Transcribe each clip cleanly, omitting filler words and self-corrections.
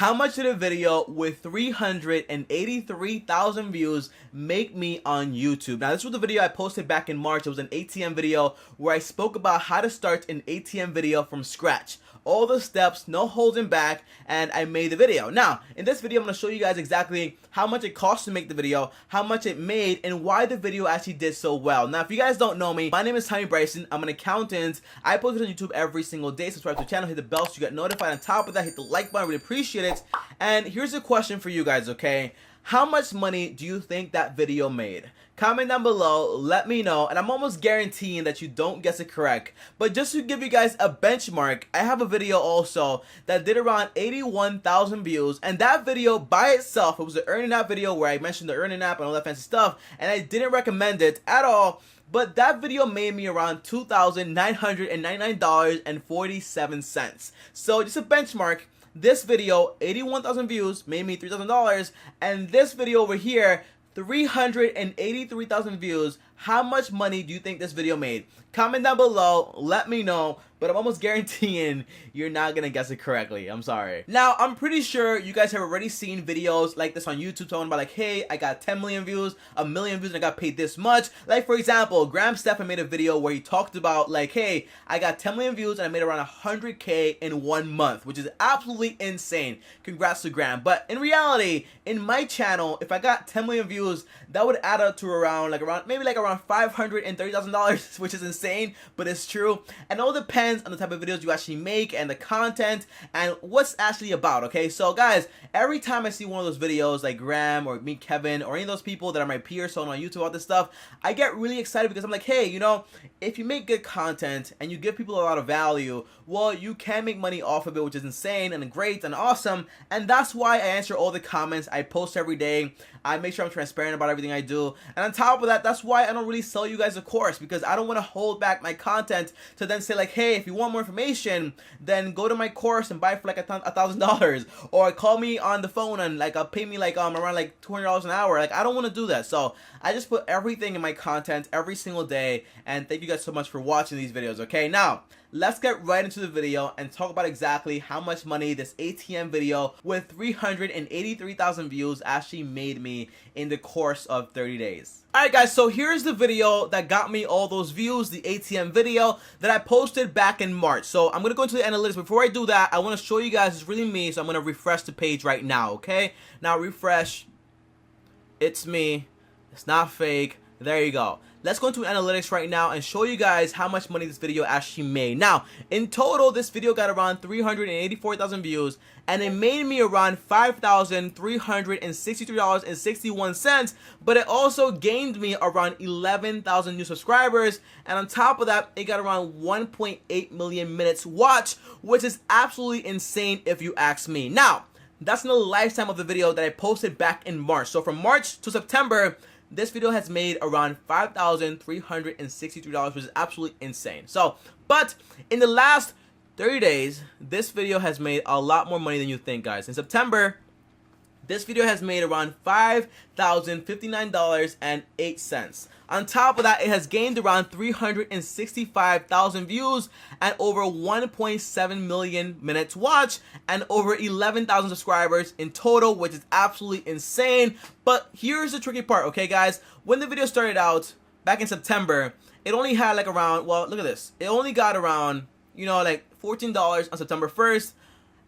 How much did a video with 383,000 views make me on YouTube? Now, this was the video I posted back in March. It was an ATM video where I spoke about how to start an ATM video from scratch. All the steps, no holding back, and I made the video. Now, in this video, I'm going to show you guys exactly how much it cost to make the video, how much it made, and why the video actually did so well. Now, if you guys don't know me, my name is TommyBryson. I'm an accountant. I post on YouTube every single day. Subscribe to the channel, hit the bell so you get notified. On top of that, hit the like button. I really appreciate it. And here's a question for you guys, okay? How much money do you think that video made? Comment down below, let me know, and I'm almost guaranteeing that you don't guess it correct. But just to give you guys a benchmark, I have a video also that did around 81,000 views, and that video by itself, it was the earning app video where I mentioned the earning app and all that fancy stuff, and I didn't recommend it at all. But that video made me around $2,999.47. So just a benchmark. This video, 81,000 views, made me $3,000, and this video over here, 383,000 views. How much money do you think this video made? Comment down below, let me know, but I'm almost guaranteeing you're not gonna guess it correctly. I'm sorry. Now, I'm pretty sure you guys have already seen videos like this on YouTube talking about like, hey, I got 10 million views, a million views, and I got paid this much. Like, for example, Graham Stephan made a video where he talked about like, hey, I got 10 million views and I made around 100K in 1 month, which is absolutely insane. Congrats to Graham. But in reality, in my channel, if I got 10 million views, that would add up to around $530,000, which is insane, but it's true. And it all depends on the type of videos you actually make and the content and what's actually about, okay? So guys, every time I see one of those videos like Graham or me, Kevin, or any of those people that are my peers on YouTube, all this stuff, I get really excited because I'm like, hey, you know, if you make good content and you give people a lot of value, well, you can make money off of it, which is insane and great and awesome. And that's why I answer all the comments. I post every day. I make sure I'm transparent about everything I do. And on top of that, that's why I don't really sell you guys a course, because I don't want to hold back my content to then say like, hey, if you want more information, then go to my course and buy it for like $1,000, or call me on the phone and like pay me like around like $200 an hour. Like, I don't want to do that. So I just put everything in my content every single day. And thank you guys so much for watching these videos. Okay, now let's get right into the video and talk about exactly how much money this ATM video with 383,000 views actually made me in the course of 30 days. Alright guys, so here's the video that got me all those views, the ATM video that I posted back in March. So I'm going to go into the analytics. Before I do that, I want to show you guys it's really me, so I'm going to refresh the page right now, okay? Now refresh. It's me. It's not fake. There you go. Let's go into analytics right now and show you guys how much money this video actually made. Now, in total, this video got around 384,000 views, and it made me around $5,363.61, but it also gained me around 11,000 new subscribers, and on top of that, it got around 1.8 million minutes watched, which is absolutely insane if you ask me. Now, that's in the lifetime of the video that I posted back in March. So from March to September, this video has made around $5,363, which is absolutely insane. So, but in the last 30 days, this video has made a lot more money than you think, guys. In September, this video has made around $5,059.08. On top of that, it has gained around 365,000 views and over 1.7 million minutes watched and over 11,000 subscribers in total, which is absolutely insane. But here's the tricky part, okay, guys? When the video started out back in September, it only had like around, well, look at this. It only got around, you know, like $14 on September 1st.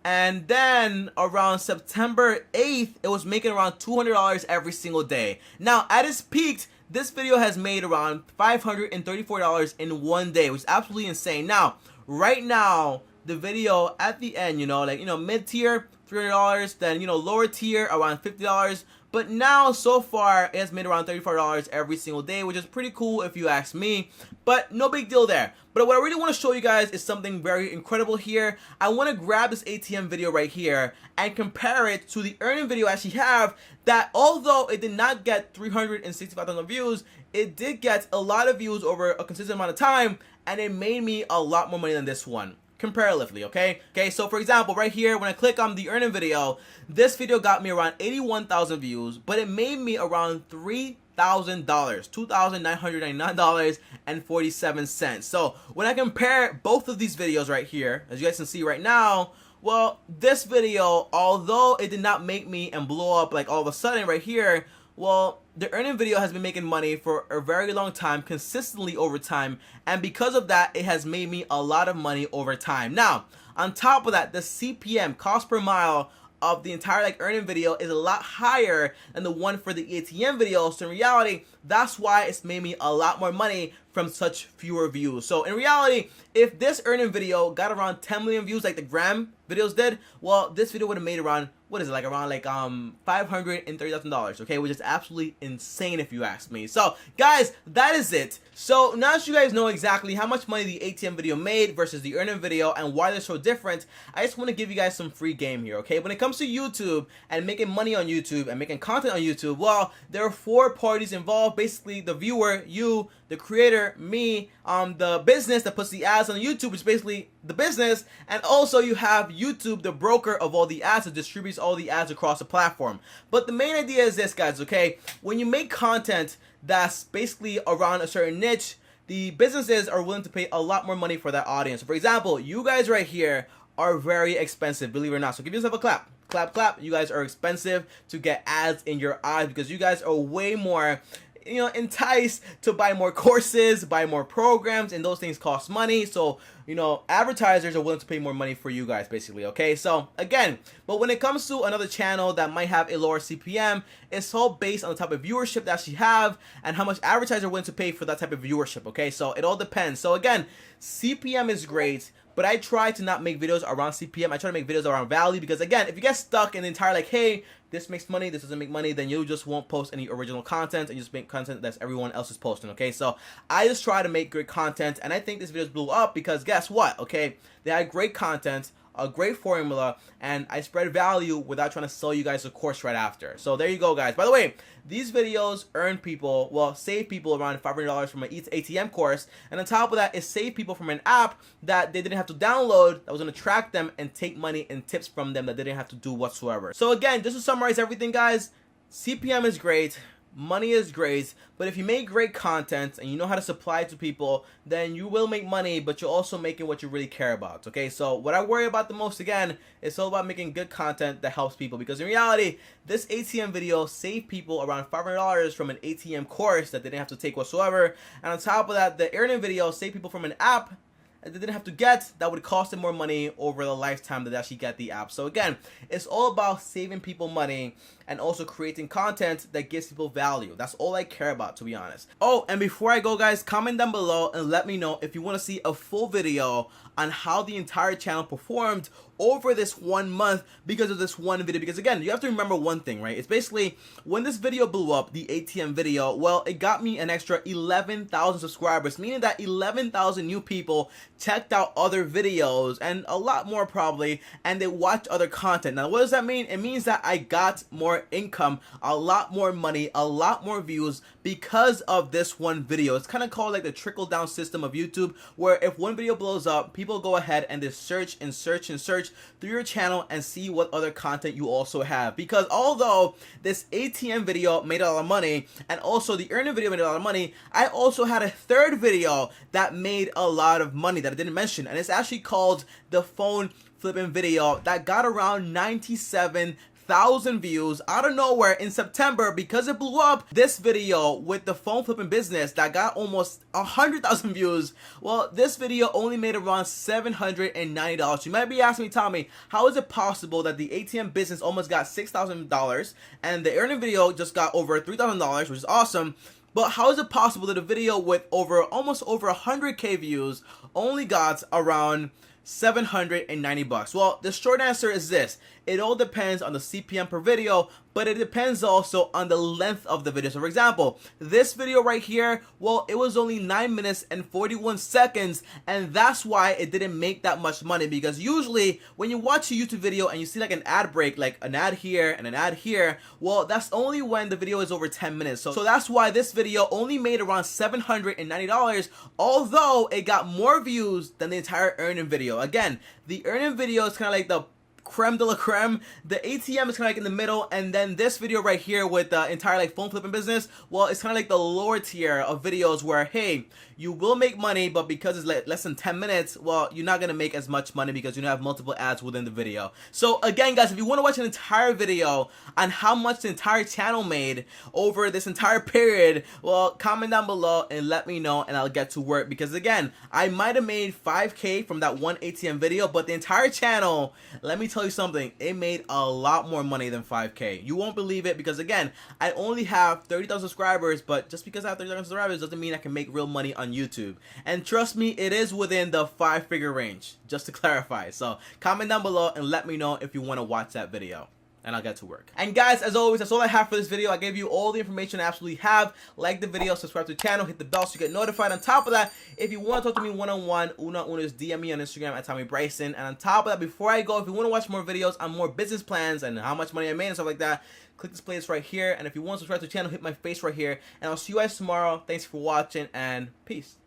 And then around September 8th, it was making around $200 every single day. Now, at its peak, this video has made around $534 in 1 day, which is absolutely insane. Now, right now, the video at the end, you know, like, you know, mid-tier, $300, then, you know, lower tier, around $50. But now, so far, it has made around $34 every single day, which is pretty cool if you ask me. But no big deal there. But what I really want to show you guys is something very incredible here. I want to grab this ATM video right here and compare it to the earning video I actually have that, although it did not get 365,000 views, it did get a lot of views over a consistent amount of time, and it made me a lot more money than this one. Comparatively, okay? Okay, so for example, right here, when I click on the earning video, this video got me around 81,000 views, but it made me around $3,000, $2,999.47. So when I compare both of these videos right here, as you guys can see right now, Well, this video, although it did not make me and blow up like all of a sudden right here, well, the earning video has been making money for a very long time, consistently over time, and because of that, it has made me a lot of money over time. Now, on top of that, the CPM, cost per mile, of the entire like earning video is a lot higher than the one for the ATM video. So in reality, that's why it's made me a lot more money from such fewer views. So in reality, if this earning video got around 10 million views like the Gram videos did, well, this video would have made around, what is it, like around like $530,000, okay, which is absolutely insane if you ask me. So guys, that is it. So now that you guys know exactly how much money the ATM video made versus the earning video and why they're so different, I just want to give you guys some free game here, okay? When it comes to YouTube and making money on YouTube and making content on YouTube, well, there are 4 parties involved. Basically, the viewer, you, the creator, me, the business that puts the ads on YouTube, which is basically the business, and also you have YouTube, the broker of all the ads that distributes all the ads across the platform. But the main idea is this, guys, okay? When you make content that's basically around a certain niche, the businesses are willing to pay a lot more money for that audience. So for example, you guys right here are very expensive, believe it or not. So give yourself a clap. Clap, clap. You guys are expensive to get ads in your eyes because you guys are way more, you know, enticed to buy more courses, buy more programs, and those things cost money. So, you know, advertisers are willing to pay more money for you guys, basically, okay? So, again, but when it comes to another channel that might have a lower CPM, it's all based on the type of viewership that you have and how much advertisers are willing to pay for that type of viewership, okay? So, it all depends. So, again, CPM is great, but I try to not make videos around CPM. I try to make videos around value because, again, if you get stuck in the entire, like, hey, this makes money, this doesn't make money, then you just won't post any original content and you just make content that's everyone else is posting, okay? So I just try to make great content, and I think this videos blew up because guess what, okay? They had great content, a great formula, and I spread value without trying to sell you guys a course right after. So there you go, guys. By the way, these videos earn people, well, save people around $500 from an ATM course, and on top of that, it saved people from an app that they didn't have to download that was going to track them and take money and tips from them that they didn't have to do whatsoever. So again, just to summarize everything, guys, CPM is great. Money is great, but if you make great content and you know how to supply it to people, then you will make money, but you're also making what you really care about, okay? So what I worry about the most, again, is all about making good content that helps people, because in reality, this ATM video saved people around $500 from an ATM course that they didn't have to take whatsoever, and on top of that, the earning video saved people from an app that they didn't have to get that would cost them more money over the lifetime that they actually get the app. So again, it's all about saving people money and also creating content that gives people value. That's all I care about, to be honest. Oh, and before I go, guys, comment down below and let me know if you want to see a full video on how the entire channel performed over this 1 month because of this one video. Because again, you have to remember one thing, right? It's basically when this video blew up, the ATM video, well, it got me an extra 11,000 subscribers, meaning that 11,000 new people checked out other videos and a lot more probably, and they watched other content. Now, what does that mean? It means that I got more income, a lot more money, a lot more views because of this one video. It's kind of called like the trickle down system of YouTube, where if one video blows up, people go ahead and they search and search and search through your channel and see what other content you also have. Because although this ATM video made a lot of money and also the earning video made a lot of money, I also had a third video that made a lot of money that I didn't mention, and it's actually called the phone flipping video that got around 97,000 views out of nowhere in September because it blew up. This video with the phone flipping business that got almost 100,000 views, well, this video only made around $790. You might be asking me, Tommy, how is it possible that the ATM business almost got $6,000 and the earning video just got over $3,000, which is awesome? But how is it possible that a video with almost over 100K views only got around $790? Well, the short answer is this. It all depends on the CPM per video, but it depends also on the length of the video. So for example, this video right here, well, it was only 9 minutes and 41 seconds, and that's why it didn't make that much money, because usually when you watch a YouTube video and you see like an ad break, like an ad here and an ad here, well, that's only when the video is over 10 minutes. So that's why this video only made around $790, although it got more views than the entire earning video. Again, the earning video is kind of like the creme de la creme. The ATM is kind of like in the middle, and then this video right here with the entire like phone flipping business, well, it's kind of like the lower tier of videos where, hey, you will make money, but because it's less than 10 minutes, well, you're not gonna make as much money because you don't have multiple ads within the video. So again, guys, if you want to watch an entire video on how much the entire channel made over this entire period, well, comment down below and let me know, and I'll get to work. Because again, I might have made 5K from that one ATM video, but the entire channel, let me tell you something, it made a lot more money than 5K. You won't believe it, because again, I only have 30,000 subscribers, but just because I have 30,000 subscribers doesn't mean I can make real money on YouTube. And trust me, it is within the 5-figure range, just to clarify. So comment down below and let me know if you want to watch that video, and I'll get to work. And guys, as always, that's all I have for this video. I gave you all the information I absolutely have. Like the video, subscribe to the channel, hit the bell so you get notified. On top of that, if you want to talk to me one-on-one, just DM me on Instagram at TommyBryson. And on top of that, before I go, if you want to watch more videos on more business plans and how much money I made and stuff like that, click this playlist right here. And if you want to subscribe to the channel, hit my face right here. And I'll see you guys tomorrow. Thanks for watching, and peace.